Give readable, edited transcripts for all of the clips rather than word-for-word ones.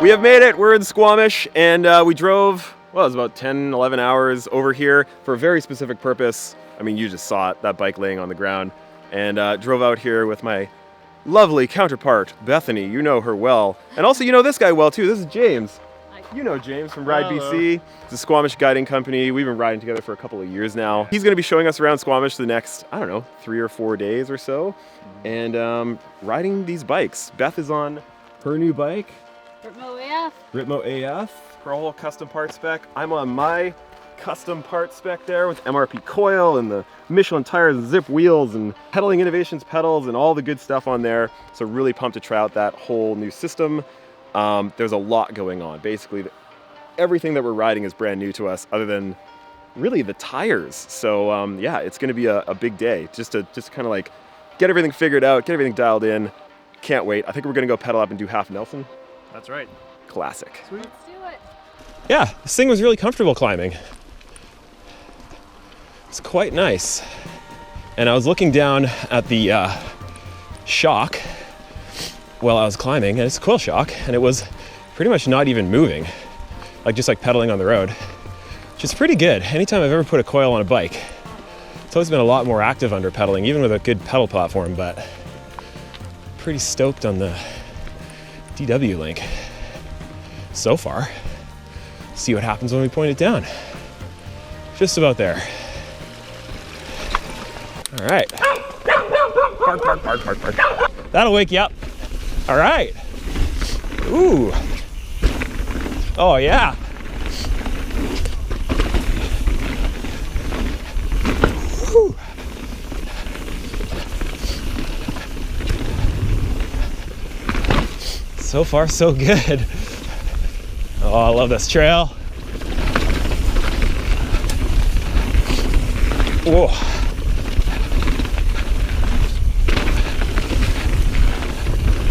We have made it. We're in Squamish, and we drove, well, it was about 10, 11 hours over here for a very specific purpose. I mean, you just saw it, that bike laying on the ground, and drove out here with my lovely counterpart, Bethany. You know her well. And also, you know this guy well, too. This is James. You know James from Ride BC. It's a Squamish guiding company. We've been riding together for a couple of years now. He's going to be showing us around Squamish the next, I don't know, 3 or 4 days or so, and riding these bikes. Beth is on her new bike. Ripmo AF. Ripmo AF, her whole custom part spec. I'm on my custom part spec there with MRP coil and the Michelin tires and Zip wheels and Pedaling Innovations pedals and all the good stuff on there. So really pumped to try out that whole new system. There's a lot going on. Basically, everything that we're riding is brand new to us other than really the tires. So yeah, it's gonna be a big day just to kind of like get everything figured out, get everything dialed in. Can't wait. I think we're gonna go pedal up and do half Nelson. That's right. Classic. Sweet. Let's do it. Yeah, this thing was really comfortable climbing. It's quite nice. And I was looking down at the shock while I was climbing, and it's a coil shock, and it was pretty much not even moving, just like pedaling on the road, which is pretty good. Anytime I've ever put a coil on a bike, it's always been a lot more active under pedaling, even with a good pedal platform, but pretty stoked on the DW link so far. See what happens when we point it down. Just about there. All right. Park, park, park, park, park. That'll wake you up. All right. Ooh. Oh yeah. Whew. So far, so good. Oh, I love this trail. Whoa.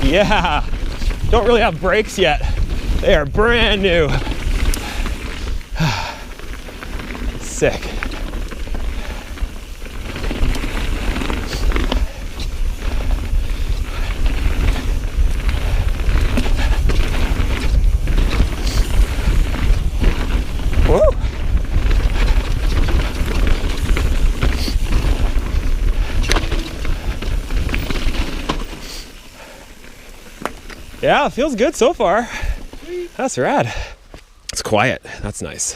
Yeah. Don't really have brakes yet. They are brand new. Sick. Whoa. Yeah, it feels good so far. Sweet. That's rad. It's quiet. That's nice.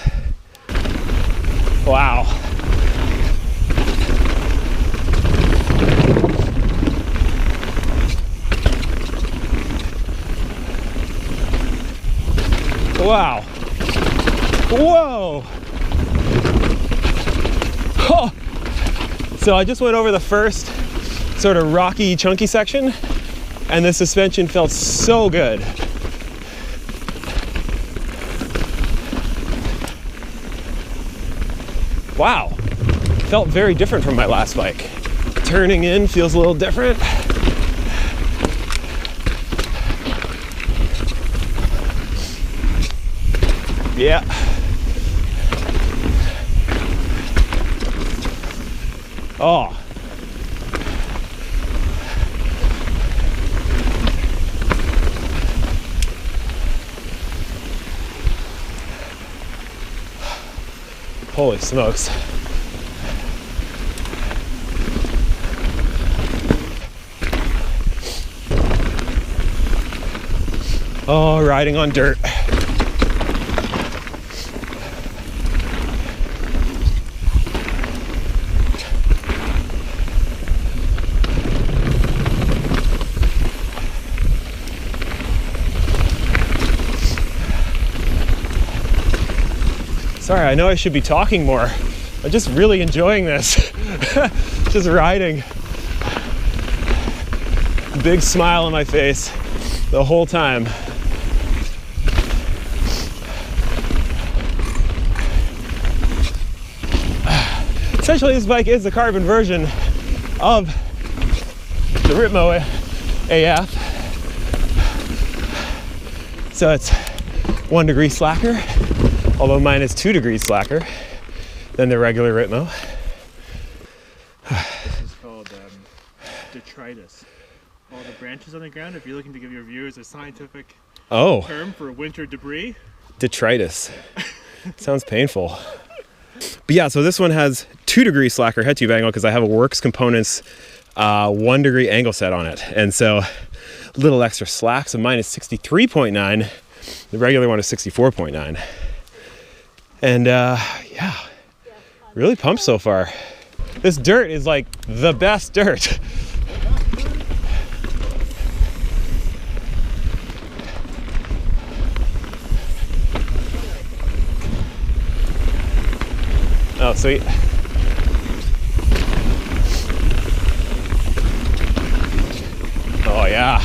Wow. Wow. Whoa. Oh. So I just went over the first sort of rocky, chunky section, and the suspension felt so good. Wow. Felt very different from my last bike. Turning in feels a little different. Yeah. Oh. Holy smokes. Oh, riding on dirt. Sorry, I know I should be talking more. I'm just really enjoying this. Just riding. Big smile on my face the whole time. Essentially, this bike is the carbon version of the Ripmo AF. So it's 1 degree slacker, although mine is 2 degrees slacker than the regular Ripmo. This is called detritus. All the branches on the ground, if you're looking to give your viewers a scientific Oh, term for winter debris. detritus. Sounds painful. But yeah, so this one has 2 degree slacker head tube angle because I have a Works Components 1 degree angle set on it. And so a little extra slack. So mine is 63.9. The regular one is 64.9. And yeah, really pumped so far. This dirt is like the best dirt. Oh, sweet. Oh, yeah.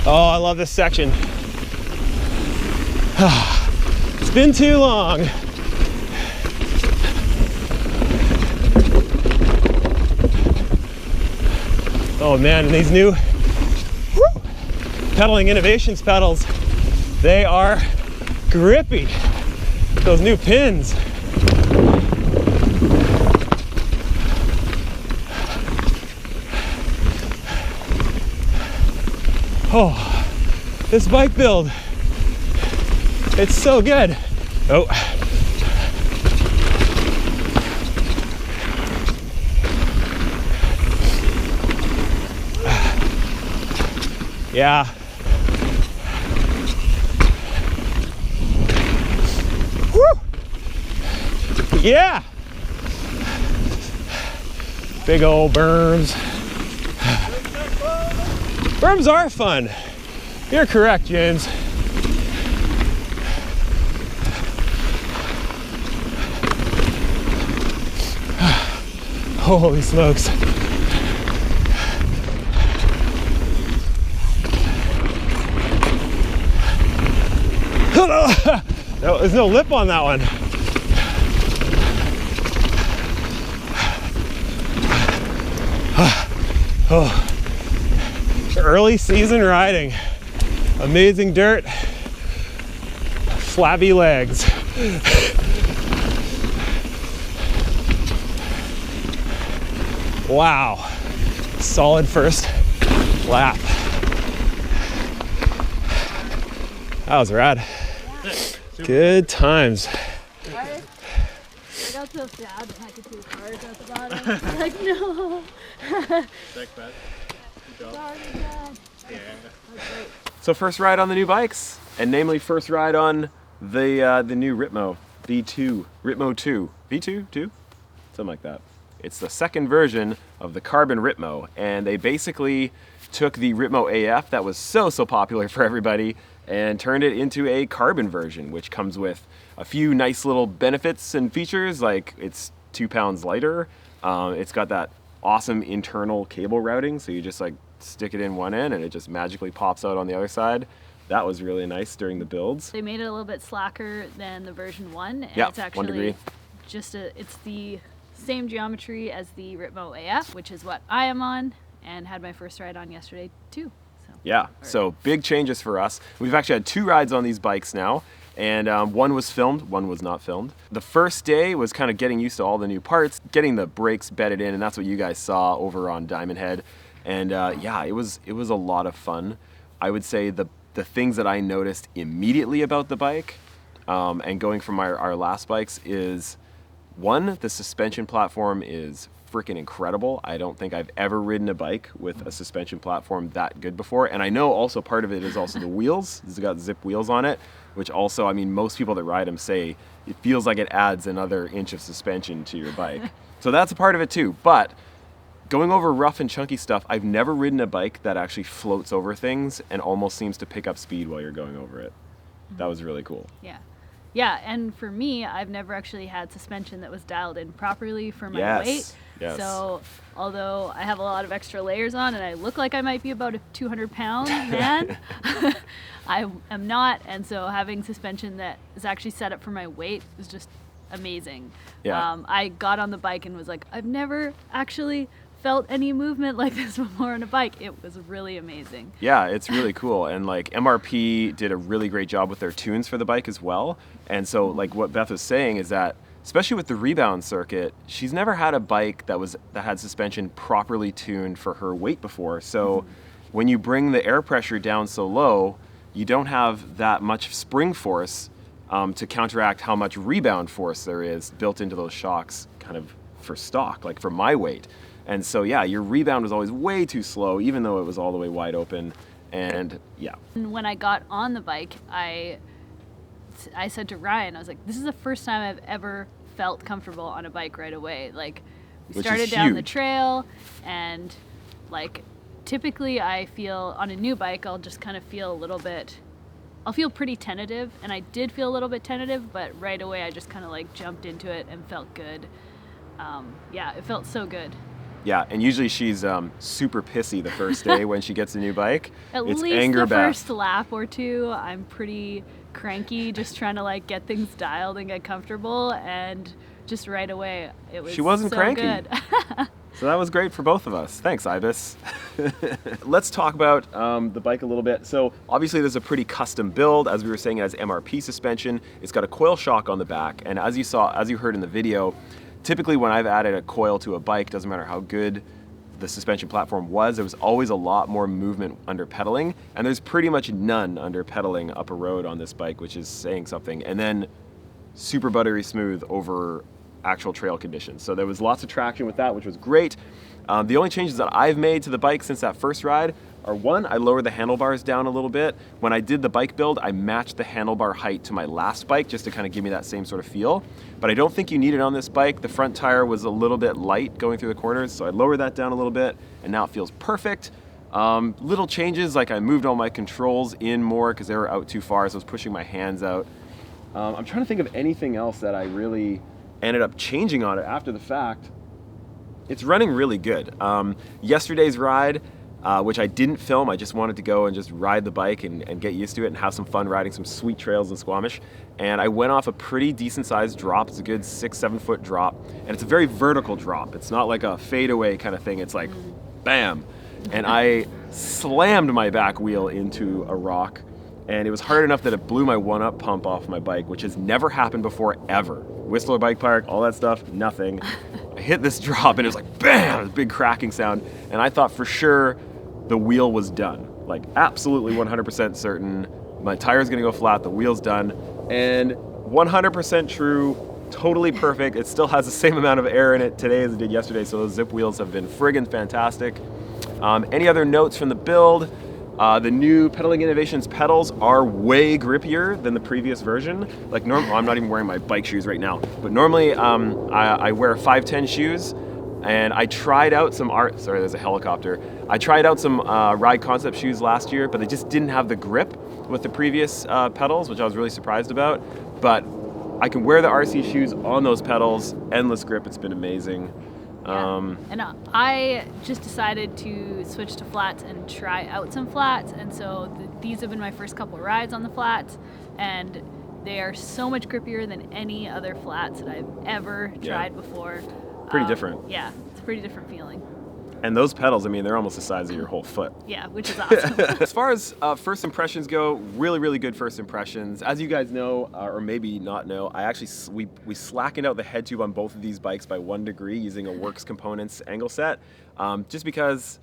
Oh, I love this section. It's been too long. Oh man, and these new Pedaling Innovations pedals, they are grippy. Those new pins. Oh, this bike build, it's so good. Oh. Yeah. Woo! Yeah. Big old berms. Berms are fun. You're correct, James. Holy smokes. No, there's no lip on that one. Oh. Early season riding. Amazing dirt. Flabby legs. Wow. Solid first lap. That was rad. Good times. I got so sad when I could see the cars at the bottom. Like, no. Thanks, Pat. Good job. Sorry, Dad. Yeah. That's great. So first ride on the new bikes, and namely first ride on the new Ripmo V2, Ripmo 2, V2, 2? Something like that. It's the second version of the carbon Ripmo, and they basically took the Ripmo AF that was so popular for everybody and turned it into a carbon version, which comes with a few nice little benefits and features, like it's 2 pounds lighter. It's got that awesome internal cable routing, so you just like stick it in one end and it just magically pops out on the other side. That was really nice during the builds. They made it a little bit slacker than the version 1, and Yeah, it's 1 actually degree. it's the same geometry as the Ripmo AF, which is what I am on and had my first ride on yesterday too. So Yeah, so big changes for us. We've actually had 2 rides on these bikes now, and one was filmed, one was not filmed. The first day was kind of getting used to all the new parts, getting the brakes bedded in, and that's what you guys saw over on Diamond Head. And yeah, it was a lot of fun. I would say the things that I noticed immediately about the bike, and going from our last bikes, is one, the suspension platform is freaking incredible. I don't think I've ever ridden a bike with a suspension platform that good before. And I know also part of it is also the wheels. It's got zip wheels on it, which also, I mean, most people that ride them say it feels like it adds another inch of suspension to your bike. So that's a part of it too. But going over rough and chunky stuff, I've never ridden a bike that actually floats over things and almost seems to pick up speed while you're going over it. That was really cool. yeah. Yeah, and for me, I've never actually had suspension that was dialed in properly for my Yes, weight. yes. So although I have a lot of extra layers on and I look like I might be about a 200-pound man, I am not. And so having suspension that is actually set up for my weight is just amazing. Yeah. I got on the bike and was like, I've never actually felt any movement like this before on a bike. It was really amazing. Yeah, it's really cool. And like MRP did a really great job with their tunes for the bike as well. And so like what Beth was saying is that, especially with the rebound circuit, she's never had a bike that had suspension properly tuned for her weight before. So when you bring the air pressure down so low, you don't have that much spring force to counteract how much rebound force there is built into those shocks kind of for stock, like for my weight. And so, yeah, your rebound was always way too slow, even though it was all the way wide open. And yeah. When I got on the bike, I said to Ryan, I was like, this is the first time I've ever felt comfortable on a bike right away. Like, we started down the trail, and like, typically I feel on a new bike, I'll just kind of feel I'll feel pretty tentative, and I did feel a little bit tentative, but right away I just kind of like jumped into it and felt good. Yeah, it felt so good. Yeah, and usually she's super pissy the first day when she gets a new bike. At it's least anger the Beth. first lap or two, I'm pretty cranky, just trying to like get things dialed and get comfortable, and just right away it was She wasn't so cranky. good. So that was great for both of us. Thanks, Ibis. Let's talk about the bike a little bit. So obviously there's a pretty custom build. As we were saying, it has MRP suspension. It's got a coil shock on the back. And as you heard in the video, typically when I've added a coil to a bike, doesn't matter how good the suspension platform was, there was always a lot more movement under pedaling. And there's pretty much none under pedaling up a road on this bike, which is saying something. And then super buttery smooth over actual trail conditions. So there was lots of traction with that, which was great. The only changes that I've made to the bike since that first ride are, one, I lowered the handlebars down a little bit. When I did the bike build, I matched the handlebar height to my last bike just to kind of give me that same sort of feel. But I don't think you need it on this bike. The front tire was a little bit light going through the corners, so I lowered that down a little bit, and now it feels perfect. Little changes, like I moved all my controls in more because they were out too far, so I was pushing my hands out. I'm trying to think of anything else that I really ended up changing on it after the fact. It's running really good. Yesterday's ride, which I didn't film, I just wanted to go and just ride the bike and get used to it and have some fun riding some sweet trails in Squamish. And I went off a pretty decent sized drop. It's a good 6-7 foot drop. And it's a very vertical drop. It's not like a fadeaway kind of thing. It's like, bam. And I slammed my back wheel into a rock. And it was hard enough that it blew my one-up pump off my bike, which has never happened before, ever. Whistler Bike Park, all that stuff, nothing. I hit this drop and it was like, bam, this big cracking sound. And I thought for sure the wheel was done. Like absolutely 100% certain. My tire's gonna go flat, the wheel's done. And 100% true, totally perfect. It still has the same amount of air in it today as it did yesterday, so those zip wheels have been friggin' fantastic. Any other notes from the build? The new Pedaling Innovations pedals are way grippier than the previous version. Like I'm not even wearing my bike shoes right now, but normally I wear 510 shoes, and I tried out some sorry, there's a helicopter. I tried out some Ride Concept shoes last year, but they just didn't have the grip with the previous pedals, which I was really surprised about. But I can wear the RC shoes on those pedals, endless grip, it's been amazing. Yeah. And I just decided to switch to flats and try out some flats, and so these have been my first couple rides on the flats, and they are so much grippier than any other flats that I've ever tried before. Pretty different. Yeah, it's a pretty different feeling. And those pedals, I mean, they're almost the size of your whole foot. Yeah, which is awesome. As far as first impressions go, really, really good first impressions. As you guys know, or maybe not know, I actually, we slackened out the head tube on both of these bikes by 1 degree using a Works Components angle set, just because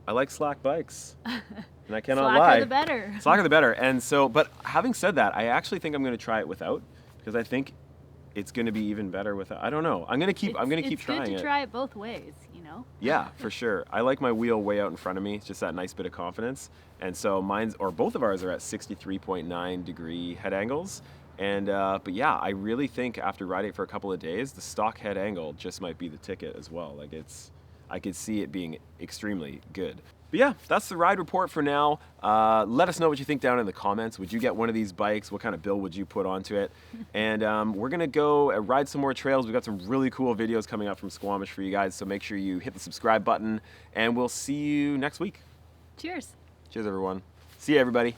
I like slack bikes. And I cannot lie. Slacker the better. Slacker the better. And so, but having said that, I actually think I'm going to try it without, because I think it's going to be even better without. I don't know. I'm going to keep trying it. It's good to try it both ways, you know? Yeah, for sure. I like my wheel way out in front of me. It's just that nice bit of confidence. And so both of ours are at 63.9 degree head angles. And, but yeah, I really think after riding it for a couple of days, the stock head angle just might be the ticket as well. Like I could see it being extremely good. But yeah, that's the ride report for now. Let us know what you think down in the comments. Would you get one of these bikes? What kind of build would you put onto it? And we're gonna go ride some more trails. We've got some really cool videos coming up from Squamish for you guys, so make sure you hit the subscribe button, and we'll see you next week. Cheers. Cheers, everyone. See you, everybody.